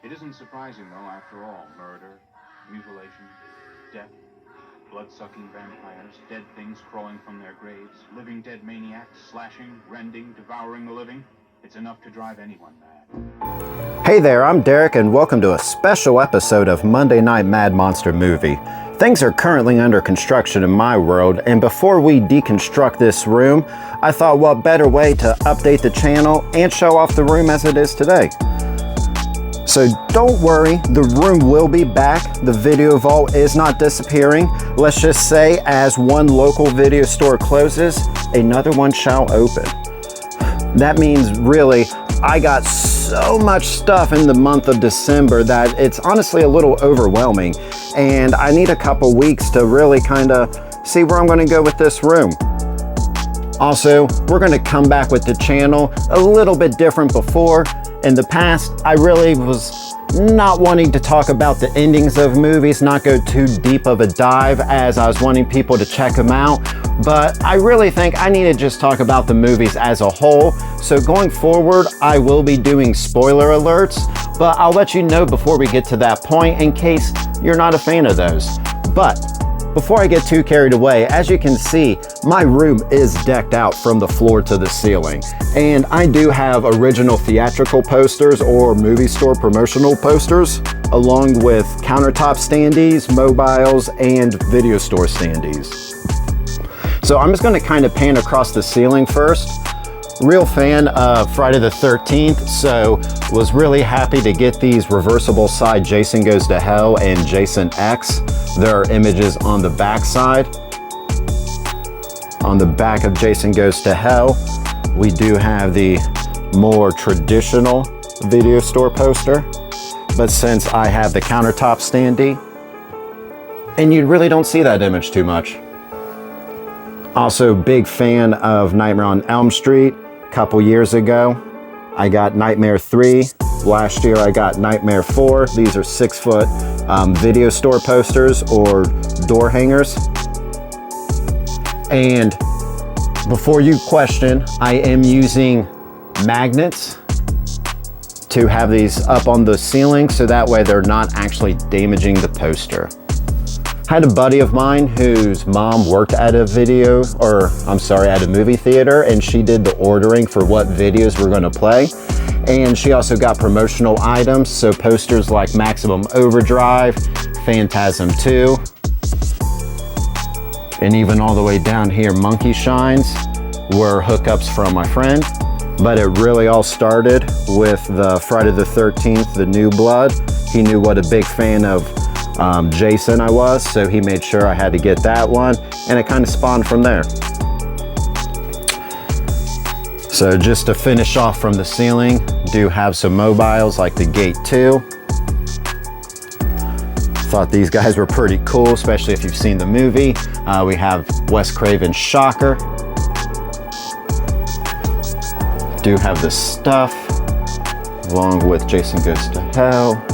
It isn't surprising, though, after all. Murder, mutilation, death, blood-sucking vampires, dead things crawling from their graves, living dead maniacs, slashing, rending, devouring the living. It's enough to drive anyone mad. Hey there, I'm Derek, and welcome to a special episode of Monday Night Mad Monster Movie. Things are currently under construction in my world, and before we deconstruct this room, I thought what better way to update the channel and show off the room as it is today. So don't worry, the room will be back. The video vault is not disappearing. Let's just say as one local video store closes, another one shall open. That means really, I got so much stuff in the month of December that it's honestly a little overwhelming. And I need a couple weeks to really kind of see where I'm going to go with this room. Also, we're going to come back with the channel a little bit different before. In the past, I really was not wanting to talk about the endings of movies, not go too deep of a dive as I was wanting people to check them out. But I really think I need to just talk about the movies as a whole. So going forward, I will be doing spoiler alerts, but I'll let you know before we get to that point in case you're not a fan of those. But before I get too carried away, as you can see, my room is decked out from the floor to the ceiling. And I do have original theatrical posters or movie store promotional posters, along with countertop standees, mobiles, and video store standees. So I'm just gonna kind of pan across the ceiling first. Real fan of Friday the 13th, so was really happy to get these reversible side Jason Goes to Hell and Jason X. There are images on the back side. On the back of Jason Goes to Hell, we do have the more traditional video store poster, but since I have the countertop standee, and you really don't see that image too much. Also, big fan of Nightmare on Elm Street. Couple years ago, I got Nightmare 3. Last year, I got Nightmare 4. These are 6-foot video store posters or door hangers. And before you question, I am using magnets to have these up on the ceiling so that way they're not actually damaging the poster. I had a buddy of mine whose mom worked at a at a movie theater, and she did the ordering for what videos we're gonna play. And she also got promotional items, so posters like Maximum Overdrive, Phantasm 2, and even all the way down here, Monkey Shines, were hookups from my friend. But it really all started with the Friday the 13th, The New Blood. He knew what a big fan of Jason I was, so he made sure I had to get that one, and it kind of spawned from there. So just to finish off from the ceiling, do have some mobiles like the Gate 2. Thought these guys were pretty cool, especially if you've seen the movie. We have Wes Craven's Shocker. Do have the Stuff, along with Jason Goes to Hell.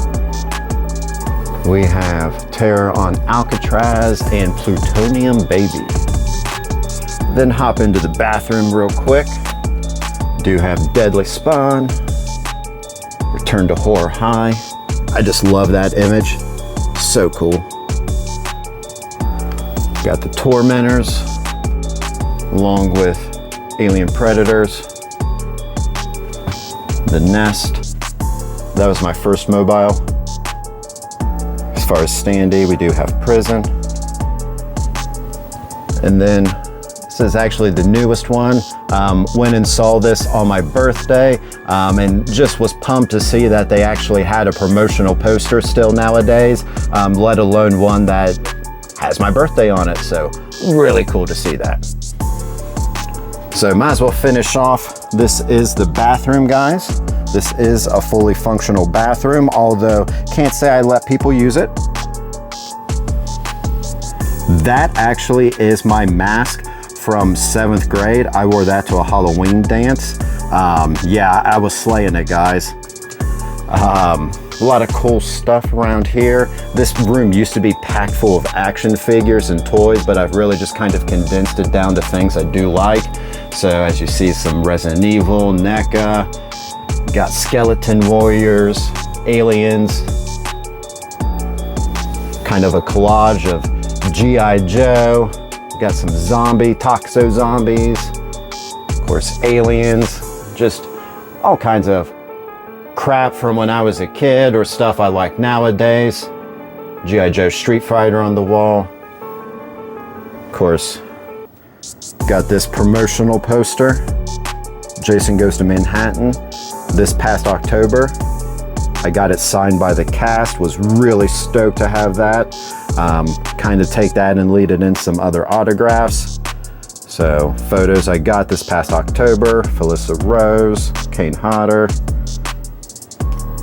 We have Terror on Alcatraz and Plutonium Baby. Then hop into the bathroom real quick. Do have Deadly Spawn, Return to Horror High. I just love that image, so cool. Got the Tormentors, along with Alien Predators. The Nest, that was my first mobile. As far as standee, we do have Prison. And then this is actually the newest one. Went and saw this on my birthday and just was pumped to see that they actually had a promotional poster still nowadays, let alone one that has my birthday on it. So really cool to see that. So might as well finish off. This is the bathroom, guys. This is a fully functional bathroom, although can't say I let people use it. That actually is my mask from 7th grade. I wore that to a Halloween dance. Yeah, I was slaying it, guys. A lot of cool stuff around here. This room used to be packed full of action figures and toys, but I've really just kind of condensed it down to things I do like. So as you see, some Resident Evil, NECA, got Skeleton Warriors, Aliens, kind of a collage of G.I. Joe. Got some toxo zombies, of course Aliens, just all kinds of crap from when I was a kid or stuff I like nowadays. G.I. Joe Street Fighter on the wall. Of course, got this promotional poster, Jason Goes to Manhattan, this past October. I got it signed by the cast, was really stoked to have that. Kind of take that and lead it in some other autographs. So photos I got this past October, Felissa Rose, Kane Hodder.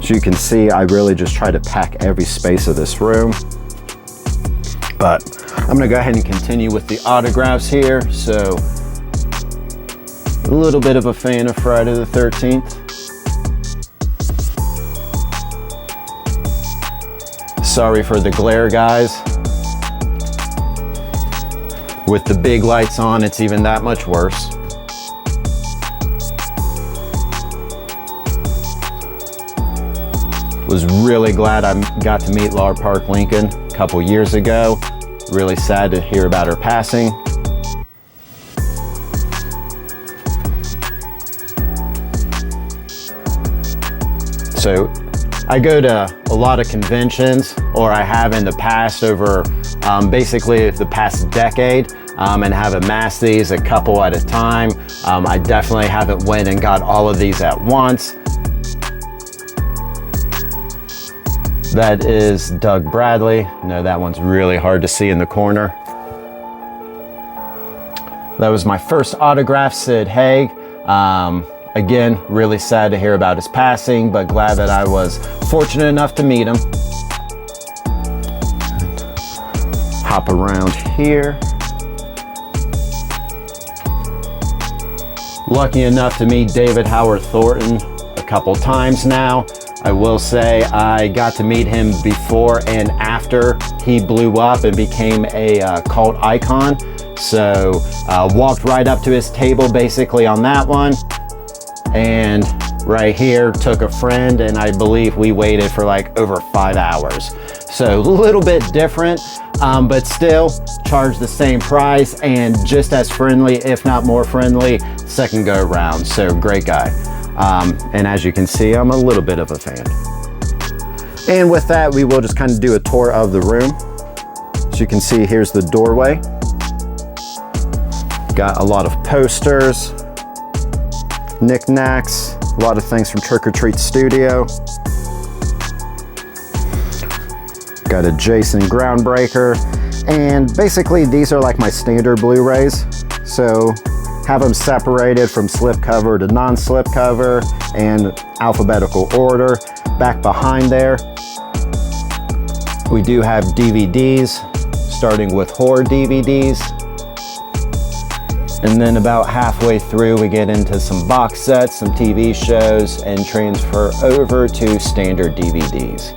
As you can see, I really just try to pack every space of this room. But I'm gonna go ahead and continue with the autographs here. So a little bit of a fan of Friday the 13th. Sorry for the glare, guys. With the big lights on, it's even that much worse. Was really glad I got to meet Laura Park Lincoln a couple years ago. Really sad to hear about her passing. So I go to a lot of conventions, or I have in the past over basically the past decade, and have amassed these a couple at a time. I definitely haven't went and got all of these at once. That is Doug Bradley. No, that one's really hard to see in the corner. That was my first autograph, Sid Haig. Again, really sad to hear about his passing, but glad that I was fortunate enough to meet him. Hop around here. Lucky enough to meet David Howard Thornton a couple times now. I will say I got to meet him before and after he blew up and became a cult icon. So walked right up to his table basically on that one. And right here took a friend, and I believe we waited for like over 5 hours. So a little bit different, but still charged the same price and just as friendly, if not more friendly, second go around. So great guy. And as you can see, I'm a little bit of a fan. And with that, we will just kind of do a tour of the room. As you can see, here's the doorway. Got a lot of posters, knickknacks, a lot of things from Trick or Treat Studio. Got a Jason Groundbreaker, and basically these are like my standard Blu-rays. So have them separated from slipcover to non-slipcover and alphabetical order. Back behind there, we do have DVDs, starting with horror DVDs. And then about halfway through, we get into some box sets, some TV shows, and transfer over to standard DVDs.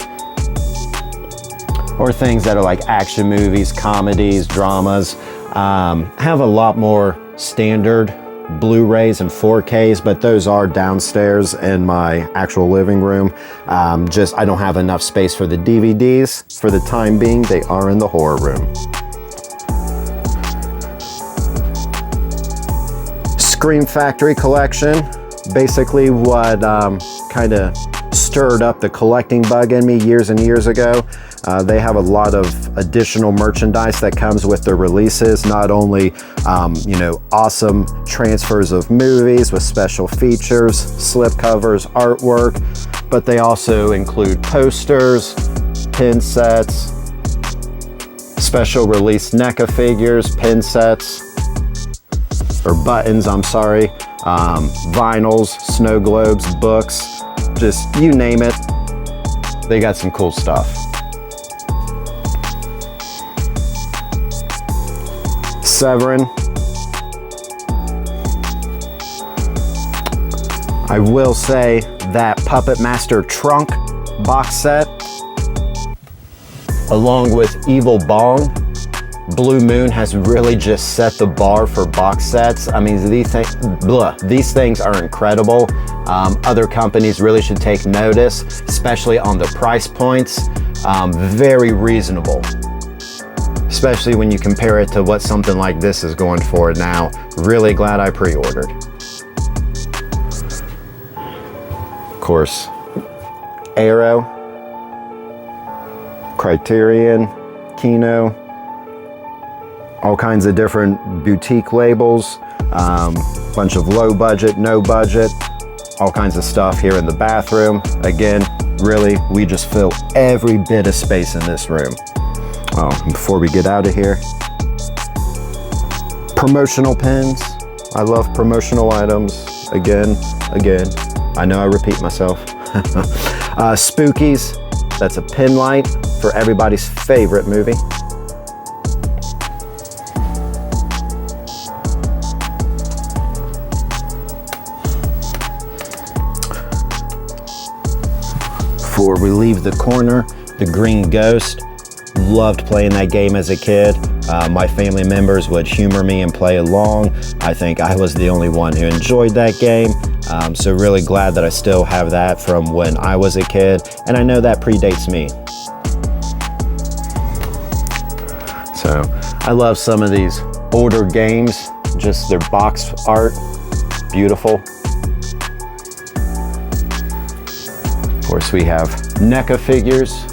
Or things that are like action movies, comedies, dramas. Have a lot more standard Blu-rays and 4Ks, but those are downstairs in my actual living room. I don't have enough space for the DVDs. For the time being, they are in the horror room. Scream Factory collection, basically what kind of stirred up the collecting bug in me years and years ago. They have a lot of additional merchandise that comes with their releases, not only awesome transfers of movies with special features, slipcovers, artwork, but they also include posters, pin sets, special release NECA figures, pin sets, or buttons, I'm sorry, vinyls, snow globes, books, just you name it. They got some cool stuff. Severin. I will say that Puppet Master trunk box set, along with Evil Bong, Blue Moon has really just set the bar for box sets. I mean, these things are incredible. Other companies really should take notice, especially on the price points. Very reasonable, especially when you compare it to what something like this is going for now. Really glad I pre-ordered. Of course, Arrow, Criterion, Kino, all kinds of different boutique labels, bunch of low budget, no budget, all kinds of stuff here in the bathroom. Again, really, we just fill every bit of space in this room. Oh, before we get out of here, promotional pins. I love promotional items. Again. I know I repeat myself. Spookies. That's a pin light for everybody's favorite movie. Before we leave the corner, the Green Ghost. Loved playing that game as a kid. My family members would humor me and play along. I think I was the only one who enjoyed that game. So really glad that I still have that from when I was a kid. And I know that predates me. So I love some of these older games, just their box art, beautiful. Of course, we have NECA figures.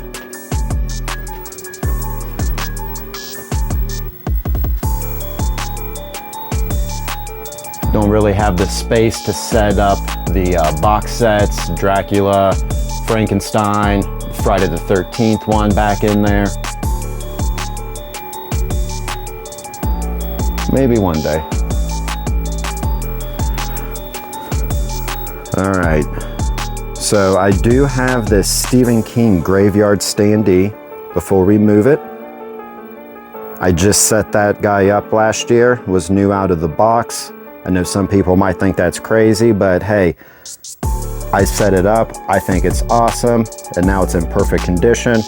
Don't really have the space to set up the box sets, Dracula, Frankenstein, Friday the 13th one back in there. Maybe one day. All right, so I do have this Stephen King graveyard standee before we move it. I just set that guy up last year, was new out of the box. I know some people might think that's crazy, but hey, I set it up. I think it's awesome, and now it's in perfect condition,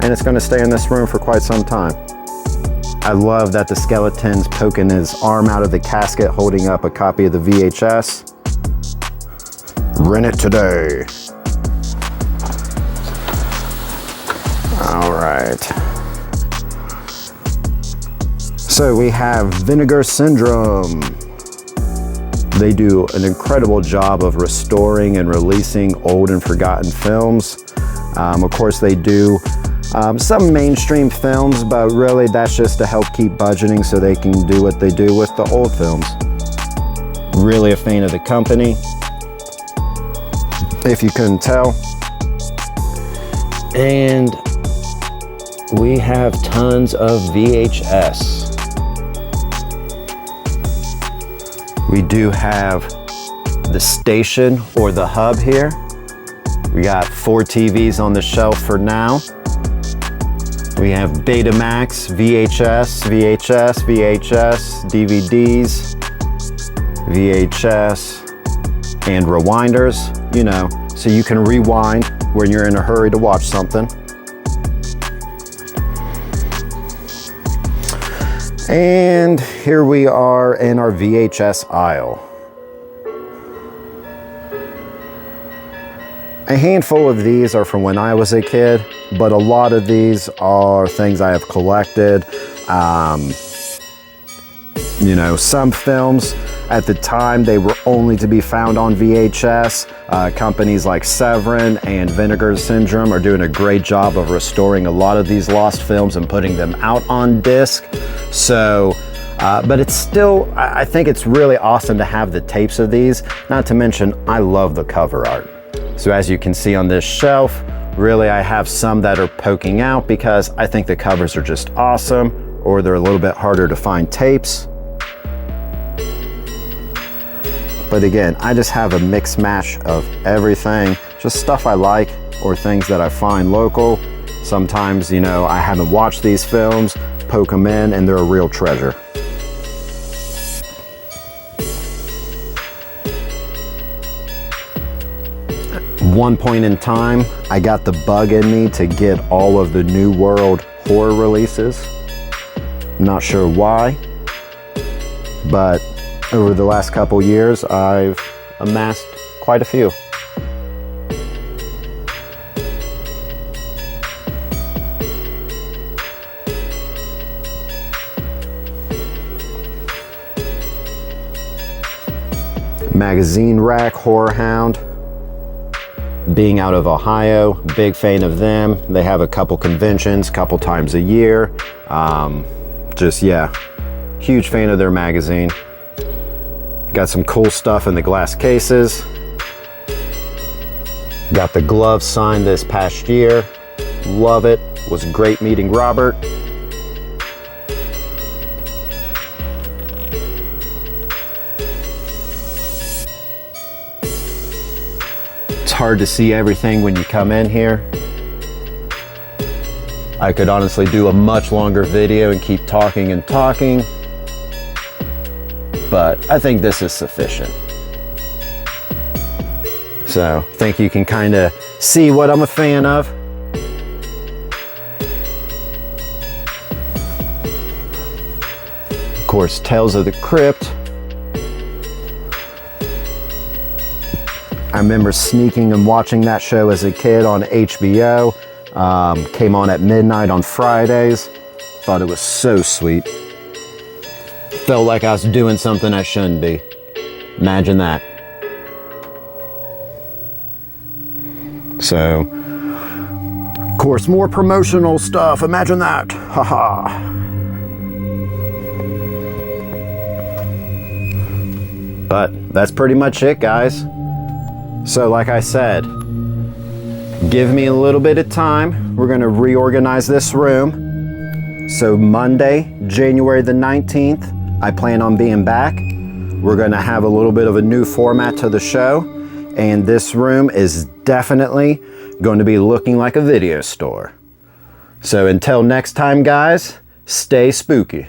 and it's gonna stay in this room for quite some time. I love that the skeleton's poking his arm out of the casket, holding up a copy of the VHS. Rent it today. All right. So we have Vinegar Syndrome. They do an incredible job of restoring and releasing old and forgotten films. Of course, they do some mainstream films, but really that's just to help keep budgeting so they can do what they do with the old films. Really a fan of the company, if you couldn't tell. And we have tons of VHS. We do have the station or the hub here. We got 4 TVs on the shelf for now. We have Betamax, VHS, DVDs, VHS, and rewinders, you know, so you can rewind when you're in a hurry to watch something. And here we are in our VHS aisle. A handful of these are from when I was a kid, but a lot of these are things I have collected. You know, some films at the time, they were only to be found on VHS. Companies like Severin and Vinegar Syndrome are doing a great job of restoring a lot of these lost films and putting them out on disc. So, but it's still, I think it's really awesome to have the tapes of these. Not to mention, I love the cover art. So as you can see on this shelf, really I have some that are poking out because I think the covers are just awesome, or they're a little bit harder to find tapes. But again, I just have a mix mash of everything, just stuff I like or things that I find local. Sometimes, you know, I haven't watched these films, poke them in, and they're a real treasure. One point in time, I got the bug in me to get all of the New World horror releases. Not sure why, but over the last couple years, I've amassed quite a few. Magazine rack, Horror Hound. Being out of Ohio, big fan of them. They have a couple conventions, couple times a year. Just, yeah, huge fan of their magazine. Got some cool stuff in the glass cases. Got the gloves signed this past year. Love it. Was great meeting Robert. It's hard to see everything when you come in here. I could honestly do a much longer video and keep talking and talking, but I think this is sufficient. So I think you can kind of see what I'm a fan of. Of course, Tales of the Crypt. I remember sneaking and watching that show as a kid on HBO. Came on at midnight on Fridays. Thought it was so sweet. Felt like I was doing something I shouldn't be. Imagine that. So, of course, more promotional stuff. Imagine that. Haha. But that's pretty much it, guys. So like I said, give me a little bit of time. We're gonna reorganize this room. So Monday, January the 19th, I plan on being back. We're gonna have a little bit of a new format to the show, and this room is definitely going to be looking like a video store. So until next time, guys, stay spooky.